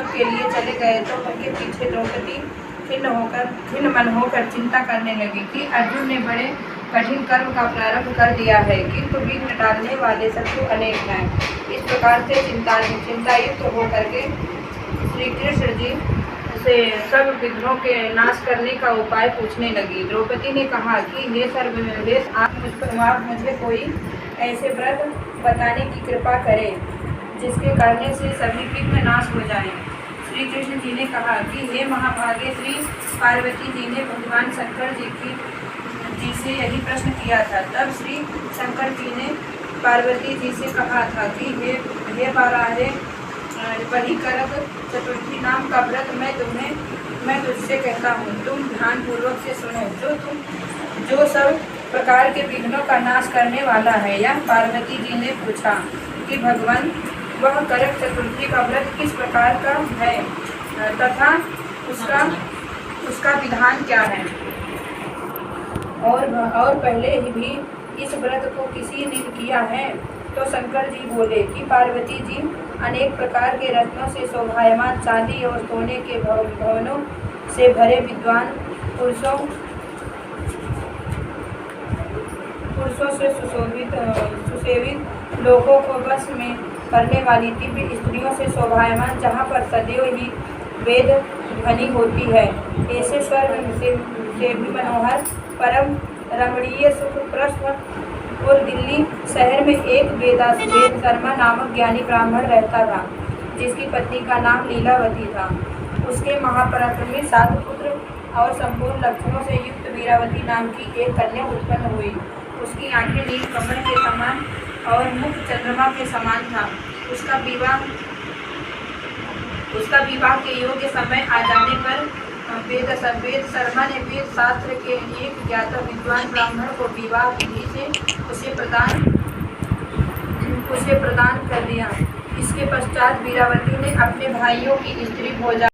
के लिए चले गए तो उनके पीछे द्रौपदी खिन्न मन होकर चिंता करने लगी कि अर्जुन ने बड़े कठिन कर्म का प्रारंभ कर दिया है, किंतु विघ्न डालने वाले शत्रु अनेक हैं। इस प्रकार से चिंतायुक्त होकर के श्री कृष्ण जी से सब विघ्नों के नाश करने का उपाय पूछने लगी। द्रौपदी ने कहा कि हे सर्वश्रेष्ठ, आप मुझे कोई ऐसे व्रत बताने की कृपा करें जिसके करने से सभी विघ्न नाश हो जाएं। श्री कृष्ण जी ने कहा कि हे महाभागे, श्री पार्वती जी ने भगवान शंकर जी से यही प्रश्न किया था। तब श्री शंकर जी ने पार्वती जी से कहा था कि हे बाराहे परिकरक चतुर्थी नाम का व्रत मैं तुझसे कहता हूँ, तुम ध्यान पूर्वक से सुनो, जो सब प्रकार के विघ्नों का नाश करने वाला है। यह पार्वती जी ने पूछा कि भगवान, वह करक चतुर्थी का व्रत किस प्रकार का है तथा उसका विधान क्या है, और पहले ही भी इस व्रत को किसी ने किया है? तो शंकर जी बोले कि पार्वती जी, अनेक प्रकार के रत्नों से शोभायमान, चांदी और सोने के भवनों से भरे विद्वान पुरुषों से सुसेवित लोगों को वश में करने वाली दिव्य स्त्रियों से शोभायमान, जहाँ पर सदैव ही वेद ध्वनि होती है, ऐसे स्वर्ग से भी मनोहर परम रमणीय सुखप्रद और दिल्ली शहर में एक वेद शर्मा नामक ज्ञानी ब्राह्मण रहता था, जिसकी पत्नी का नाम लीलावती था। उसके महापराक्रमी 7 पुत्र और संपूर्ण लक्षणों से युक्त वीरावती नाम की एक कन्या उत्पन्न हुई। उसकी आंखें नील कमल के समान और मुख चंद्रमा के समान था। उसका विवाह के योग्य समय आ जाने पर वेद शर्मा ने वेद शास्त्र के एक ज्ञाता विद्वान ब्राह्मण को विवाह विधि से उसे प्रदान कर दिया। इसके पश्चात वीरावती ने अपने भाइयों की स्त्री भोजा